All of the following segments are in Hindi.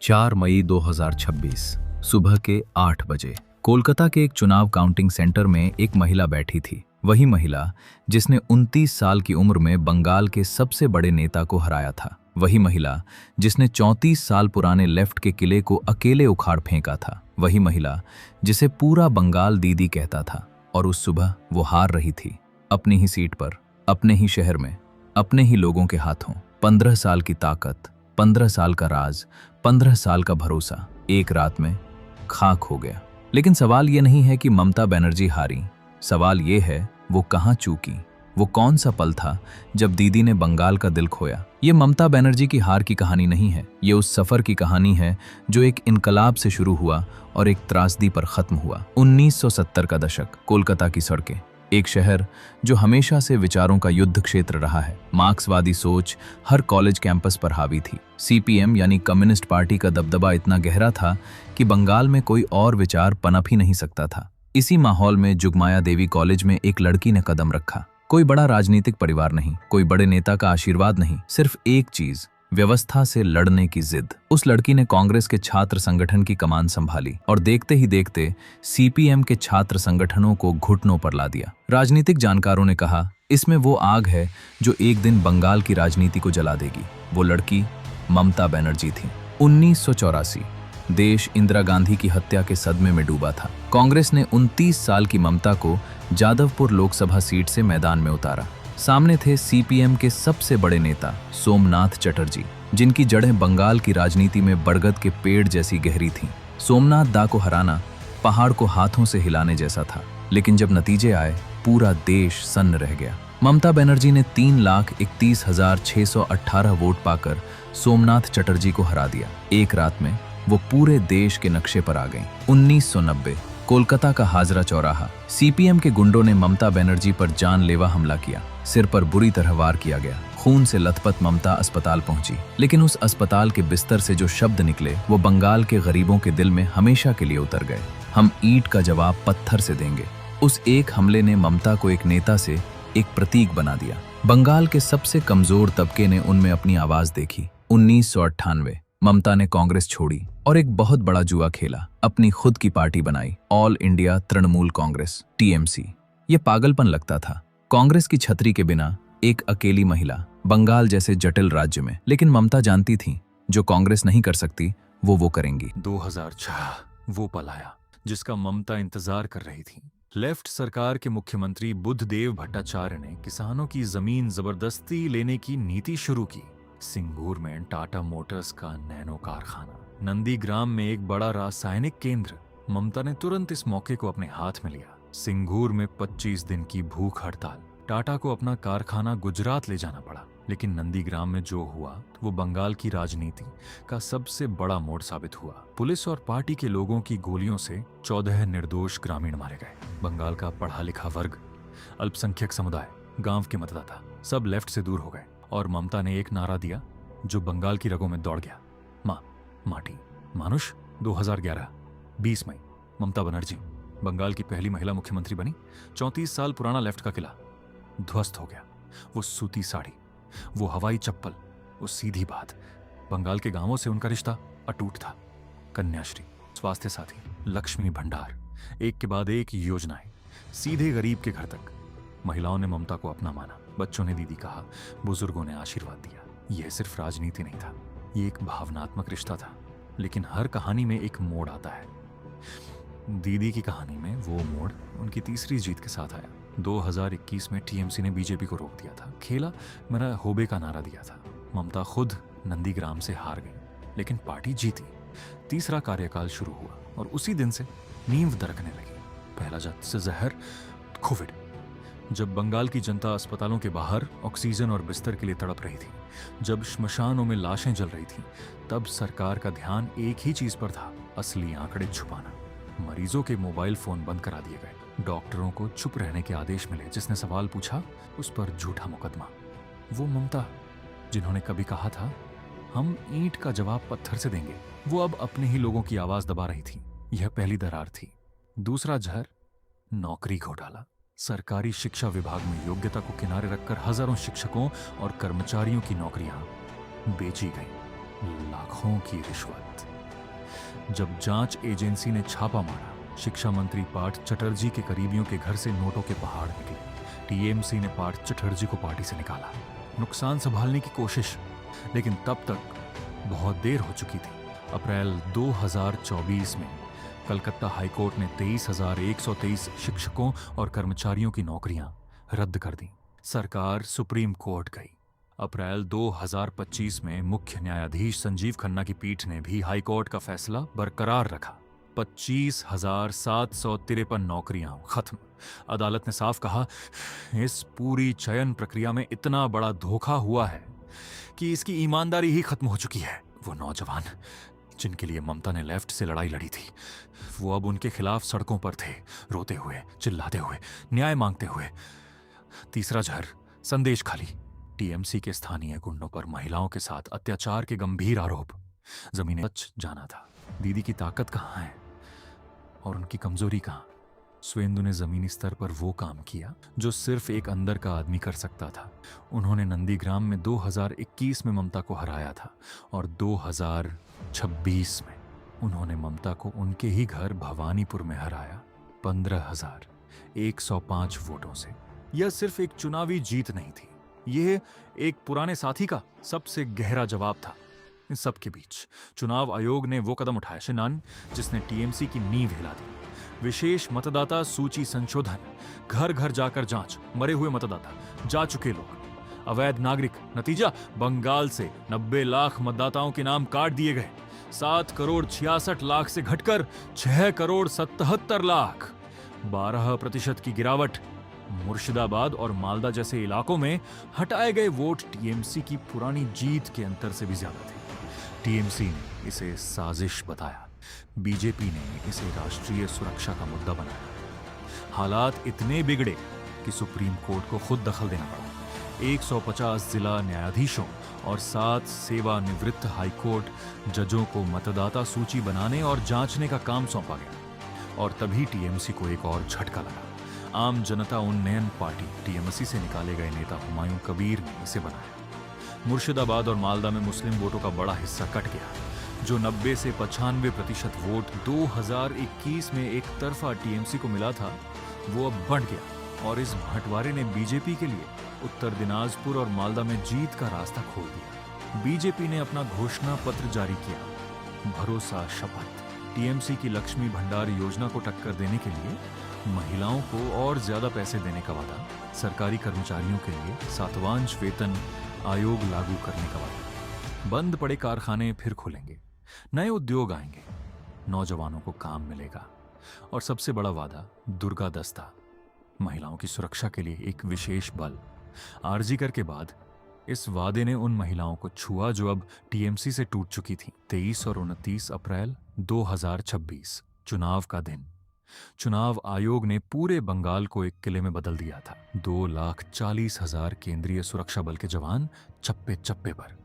4 मई 2026 सुबह के 8 बजे कोलकाता के एक चुनाव काउंटिंग सेंटर में एक महिला बैठी थी। वही महिला जिसने 29 साल की उम्र में बंगाल के सबसे बड़े नेता को हराया था। वही महिला जिसने 34 साल पुराने लेफ्ट के किले को अकेले उखाड़ फेंका था। वही महिला जिसे पूरा बंगाल दीदी कहता था। और उस सुबह वो हार रही थी, अपनी ही सीट पर, अपने ही शहर में, अपने ही लोगों के हाथों। 15 साल की ताकत, 15 साल का राज, 15 साल का भरोसा एक रात में खाक हो गया। लेकिन सवाल ये नहीं है कि ममता बनर्जी हारी, सवाल ये है वो कहाँ चूकी। वो कौन सा पल था जब दीदी ने बंगाल का दिल खोया। ये ममता बनर्जी की हार की कहानी नहीं है, ये उस सफर की कहानी है जो एक इनकलाब से शुरू हुआ और एक त्रासदी पर खत्म हुआ। 1970 का दशक, कोलकाता की सड़कें, एक शहर जो हमेशा से विचारों का युद्ध क्षेत्र रहा है। मार्क्सवादी सोच हर कॉलेज कैंपस पर हावी थी। सीपीएम यानी कम्युनिस्ट पार्टी का दबदबा इतना गहरा था कि बंगाल में कोई और विचार पनप ही नहीं सकता था। इसी माहौल में जुगमाया देवी कॉलेज में एक लड़की ने कदम रखा। कोई बड़ा राजनीतिक परिवार नहीं, कोई बड़े नेता का आशीर्वाद नहीं, सिर्फ एक चीज, व्यवस्था से लड़ने की जिद। उस लड़की ने कांग्रेस के छात्र संगठन की कमान संभाली और देखते ही देखते सीपीएम के छात्र संगठनों को घुटनों पर ला दिया। राजनीतिक जानकारों ने कहा, इसमें वो आग है जो एक दिन बंगाल की राजनीति को जला देगी। वो लड़की ममता बनर्जी थी। 1984 देश इंदिरा गांधी की हत्या के सदमे में डूबा था। कांग्रेस ने 29 साल की ममता को जादवपुर लोकसभा सीट से मैदान में उतारा। सामने थे सीपीएम के सबसे बड़े नेता सोमनाथ चटर्जी, जिनकी जड़ें बंगाल की राजनीति में बरगद के पेड़ जैसी गहरी थीं। सोमनाथ दा को हराना पहाड़ को हाथों से हिलाने जैसा था, लेकिन जब नतीजे आए पूरा देश सन्न रह गया। ममता बनर्जी ने 3,31,618 वोट पाकर सोमनाथ चटर्जी को हरा दिया। एक रात में वो पूरे देश के नक्शे पर आ गईं। 1990 कोलकाता का हाजरा चौराहा, सीपीएम के गुंडों ने ममता बनर्जी पर जानलेवा हमला किया। सिर पर बुरी तरह वार किया गया। खून से लथपथ ममता अस्पताल पहुंची, लेकिन उस अस्पताल के बिस्तर से जो शब्द निकले वो बंगाल के गरीबों के दिल में हमेशा के लिए उतर गए। हम ईंट का जवाब पत्थर से देंगे। उस एक हमले ने ममता को एक नेता से एक प्रतीक बना दिया। बंगाल के सबसे कमजोर तबके ने उनमें अपनी आवाज देखी। 1998 ममता ने कांग्रेस छोड़ी और एक बहुत बड़ा जुआ खेला। अपनी खुद की पार्टी बनाई, all India Trinamool Congress, TMC. ये पागलपन लगता था, कांग्रेस की छतरी के बिना एक अकेली महिला बंगाल जैसे जटिल राज्य में। लेकिन ममता जानती थी जो कांग्रेस नहीं कर सकती वो करेंगी। 2006 वो पल आया जिसका ममता इंतजार कर रही थी। लेफ्ट सरकार के मुख्यमंत्री बुद्धदेव भट्टाचार्य ने किसानों की जमीन जबरदस्ती लेने की नीति शुरू की। सिंगूर में टाटा मोटर्स का नैनो कारखाना, नंदीग्राम में एक बड़ा रासायनिक केंद्र। ममता ने तुरंत इस मौके को अपने हाथ में लिया। सिंगूर में 25 दिन की भूख हड़ताल, टाटा को अपना कारखाना गुजरात ले जाना पड़ा। लेकिन नंदीग्राम में जो हुआ वो बंगाल की राजनीति का सबसे बड़ा मोड़ साबित हुआ। पुलिस और पार्टी के लोगों की गोलियों से 14 निर्दोष ग्रामीण मारे गए। बंगाल का पढ़ा लिखा वर्ग, अल्पसंख्यक समुदाय, गांव के मतदाता सब लेफ्ट से दूर हो गए। और ममता ने एक नारा दिया जो बंगाल की रगों में दौड़ गया, मां माटी मानुष। 2011 20 मई ममता बनर्जी बंगाल की पहली महिला मुख्यमंत्री बनी। 34 साल पुराना लेफ्ट का किला ध्वस्त हो गया। वो सूती साड़ी, वो हवाई चप्पल, वो सीधी बात। बंगाल के गांवों से उनका रिश्ता अटूट था। कन्याश्री, स्वास्थ्य साथी, लक्ष्मी भंडार, एक के बाद एक योजनाएं सीधे गरीब के घर तक। महिलाओं ने ममता को अपना माना, बच्चों ने दीदी कहा, बुजुर्गों ने आशीर्वाद दिया। यह सिर्फ राजनीति नहीं था, यह एक भावनात्मक रिश्ता था। लेकिन हर कहानी में एक मोड़ आता है। दीदी की कहानी में वो मोड़ उनकी तीसरी जीत के साथ आया। 2021 में टीएमसी ने बीजेपी को रोक दिया था। खेला मेरा होबे का नारा दिया था। ममता खुद नंदीग्राम से हार गई, लेकिन पार्टी जीती। तीसरा कार्यकाल शुरू हुआ और उसी दिन से नींव दरकने लगी। पहला जद से जहर, कोविड। जब बंगाल की जनता अस्पतालों के बाहर ऑक्सीजन और बिस्तर के लिए तड़प रही थी, जब श्मशानों में लाशें जल रही थीं, तब सरकार का ध्यान एक ही चीज पर था, असली आंकड़े छुपाना। मरीजों के मोबाइल फोन बंद करा दिए गए। डॉक्टरों को चुप रहने के आदेश मिले। जिसने सवाल पूछा उस पर झूठा मुकदमा। वो ममता जिन्होंने कभी कहा था हम ईंट का जवाब पत्थर से देंगे, वो अब अपने ही लोगों की आवाज दबा रही थी। यह पहली दरार थी। दूसरा जहर, नौकरी घोटाला। सरकारी शिक्षा विभाग में योग्यता को किनारे रखकर हजारों शिक्षकों और कर्मचारियों की नौकरियां बेची गई। लाखों की रिश्वत। जब जांच एजेंसी ने छापा मारा, शिक्षा मंत्री पार्थ चटर्जी के करीबियों के घर से नोटों के पहाड़ निकले। टीएमसी ने पार्थ चटर्जी को पार्टी से निकाला, नुकसान संभालने की कोशिश, लेकिन तब तक बहुत देर हो चुकी थी। अप्रैल 2024 में कलकत्ता हाईकोर्ट ने 23,123 शिक्षकों और कर्मचारियों की नौकरियां रद्द कर दी। सरकार सुप्रीम कोर्ट गई। अप्रैल 2025 में मुख्य न्यायाधीश संजीव खन्ना की पीठ ने भी हाईकोर्ट का फैसला बरकरार रखा। 25,753 नौकरियां खत्म। अदालत ने साफ कहा, इस पूरी चयन प्रक्रिया में इतना बड़ा धोखा हुआ है कि इसकी ईमानदारी ही खत्म हो चुकी है। वो नौजवान जिनके लिए ममता ने लेफ्ट से लड़ाई लड़ी थी, वो अब उनके खिलाफ सड़कों पर थे, रोते हुए, चिल्लाते हुए, न्याय मांगते हुए। तीसरा जहर, संदेश खाली। टीएमसी के स्थानीय गुंडों पर महिलाओं के साथ अत्याचार के गंभीर आरोप। जमीनें बच जाना था। दीदी की ताकत कहाँ है और उनकी कमजोरी कहाँ? सुवेंदु ने जमीनी स्तर पर वो काम किया जो सिर्फ एक अंदर का आदमी कर सकता था। उन्होंने नंदीग्राम में 2021 में ममता को हराया था और 2026 में उन्होंने ममता को उनके ही घर भवानीपुर में हराया 15,105 वोटों से। यह सिर्फ एक चुनावी जीत नहीं थी, यह एक पुराने साथी का सबसे गहरा जवाब था। इन सब के बीच चुनाव आयोग ने वो कदम उठाया शिनान जिसने टीएमसी की नींव हिला दी। विशेष मतदाता सूची संशोधन, घर घर जाकर जांच, मरे हुए मतदाता, जा चुके लोग, अवैध नागरिक। नतीजा, बंगाल से 90 लाख मतदाताओं के नाम काट दिए गए। 7,66,00,000 से घटकर 6,77,00,000। 12% की गिरावट। मुर्शिदाबाद और मालदा जैसे इलाकों में हटाए गए वोट टीएमसी की पुरानी जीत के अंतर से भी ज्यादा थे। टीएमसी ने इसे साजिश बताया, बीजेपी ने इसे राष्ट्रीय सुरक्षा का मुद्दा बनाया। हालात इतने बिगड़े कि सुप्रीम कोर्ट को खुद दखल देना पड़ा। 150 जिला न्यायाधीशों और 7 सेवानिवृत्त हाईकोर्ट जजों को मतदाता सूची बनाने और जांचने का काम सौंपा गया। और तभी टीएमसी को एक और झटका लगा। आम जनता उन्नयन पार्टी टीएमसी से निकाले गए नेता हुमायूं कबीर ने इसे बनाया। मुर्शिदाबाद और मालदा में मुस्लिम वोटों का बड़ा हिस्सा कट गया। जो 90 से 95% वोट 2021 में एक तरफा टीएमसी को मिला था, वो अब बढ़ गया। और इस बंटवारे ने बीजेपी के लिए उत्तर दिनाजपुर और मालदा में जीत का रास्ता खोल दिया। बीजेपी ने अपना घोषणा पत्र जारी किया, भरोसा शपथ। टीएमसी की लक्ष्मी भंडार योजना को टक्कर देने के लिए महिलाओं को और ज्यादा पैसे देने का वादा, सरकारी कर्मचारियों के लिए 7वां वेतन आयोग लागू करने का वादा। बंद पड़े कारखाने फिर खुलेंगे, नए उद्योग आएंगे, नौजवानों को काम मिलेगा। और सबसे बड़ा वादा, दुर्गा दस्ता, महिलाओं की सुरक्षा के लिए एक विशेष बल। आरजीकर के बाद इस वादे ने उन महिलाओं को छुआ जो अब टीएमसी से टूट चुकी थी। 23 और 29 अप्रैल 2026, चुनाव का दिन। चुनाव आयोग ने पूरे बंगाल को एक किले में बदल दिया था। 2,40,000 केंद्रीय सुरक्षा बल के जवान चप्पे चप्पे पर।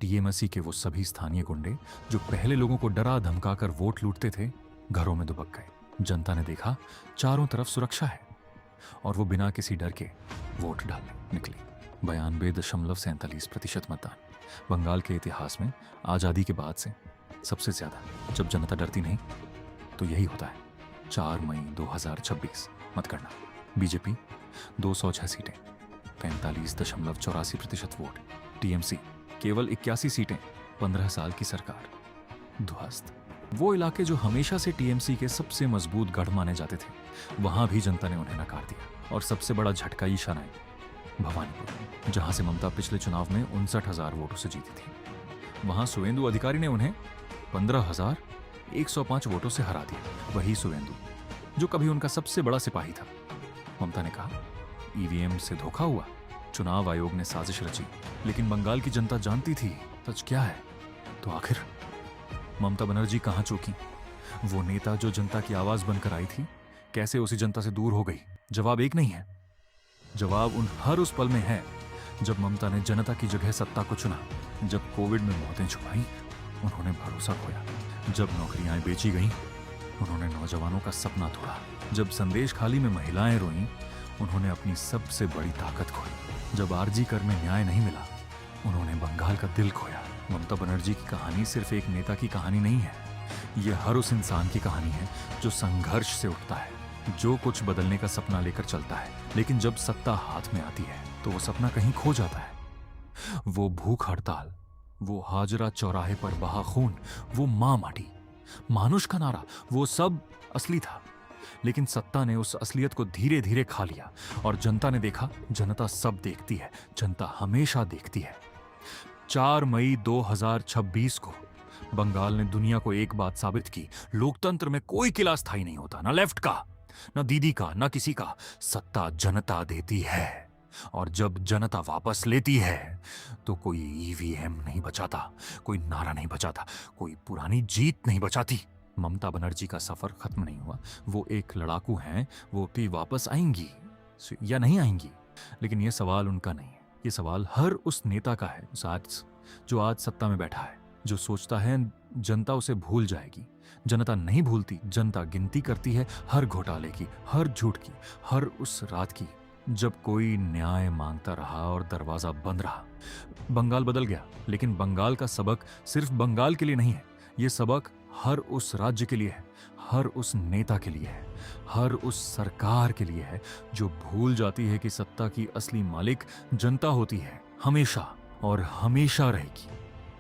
टीएमसी के वो सभी स्थानीय गुंडे जो पहले लोगों को डरा धमकाकर वोट लूटते थे, घरों में दुबक गए। जनता ने देखा चारों तरफ सुरक्षा है और वो बिना किसी डर के वोट डालने निकली। 92.47% मतदान। बंगाल के इतिहास में आजादी के बाद से सबसे ज्यादा। जब जनता डरती नहीं तो यही होता है। 4 मई 2026, मतगणना। बीजेपी 206 सीटें, 45.84% वोट। टीएमसी केवल 81 सीटें, 15 साल की सरकार। ध्वस्त। वो इलाके जो हमेशा से टीएमसी के सबसे मजबूत गढ़ माने जाते थे, वहां भी जनता ने उन्हें नकार दिया। और सबसे बड़ा झटका ईशान है भवानीपुर, जहां से ममता पिछले चुनाव में 59,000 वोटों से जीती थी। वहां सुवेंदु अधिकारी ने उन्हें 15,105 वोटों से हरा दिया। वही सुवेंदु जो कभी उनका सबसे बड़ा सिपाही था। ममता ने कहा, ईवीएम से धोखा हुआ, चुनाव आयोग ने साजिश रची। लेकिन बंगाल की जनता जानती थी सच क्या है। तो आखिर ममता बनर्जी कहां चूकी? वो नेता जो जनता की आवाज बनकर आई थी, कैसे उसी जनता से दूर हो गई? जवाब एक नहीं है। जवाब उन हर उस पल में है जब ममता ने जनता की जगह सत्ता को चुना। जब कोविड में मौतें छुपाई, उन्होंने भरोसा खोया। जब नौकरियां बेची गईं, उन्होंने नौजवानों का सपना तोड़ा। जब संदेश खाली में महिलाएं रोईं, उन्होंने अपनी सबसे बड़ी ताकत खोई। जब आरजीकर में न्याय नहीं मिला, उन्होंने बंगाल का दिल खोया। ममता बनर्जी की कहानी सिर्फ एक नेता की कहानी नहीं है, ये हर उस इंसान की कहानी है जो संघर्ष से उठता है, जो कुछ बदलने का सपना लेकर चलता है, लेकिन जब सत्ता हाथ में आती है तो वो सपना कहीं खो जाता है। वो भूख हड़ताल, वो हाजरा चौराहे पर बहा खून, वो मां माटी, मानुष का नारा, वो सब असली था। लेकिन सत्ता ने उस असलियत को धीरे धीरे खा लिया और जनता ने देखा, जनता सब देखती है, जनता हमेशा देखती है। 4 मई 2026 को बंगाल ने दुनिया को एक बात साबित की, लोकतंत्र में कोई किला स्थायी नहीं होता, ना लेफ्ट का, ना दीदी का, ना किसी का। सत्ता जनता देती है और जब जनता वापस लेती है तो कोई ईवीएम नहीं बचाता, कोई नारा नहीं बचाता, कोई पुरानी जीत नहीं बचाती। ममता बनर्जी का सफर खत्म नहीं हुआ, वो एक लड़ाकू हैं, वो भी वापस आएंगी या नहीं आएंगी, लेकिन ये सवाल उनका नहीं है, ये सवाल हर उस नेता का है जो आज सत्ता में बैठा है, जो सोचता है जनता उसे भूल जाएगी। जनता नहीं भूलती, जनता गिनती करती है हर घोटाले की, हर झूठ की, हर उस रात की जब कोई न्याय मांगता रहा और दरवाजा बंद रहा। बंगाल बदल गया, लेकिन बंगाल का सबक सिर्फ बंगाल के लिए नहीं है, ये सबक हर उस राज्य के लिए है, हर उस नेता के लिए है, हर उस सरकार के लिए है जो भूल जाती है कि सत्ता की असली मालिक जनता होती है, हमेशा और हमेशा रहेगी।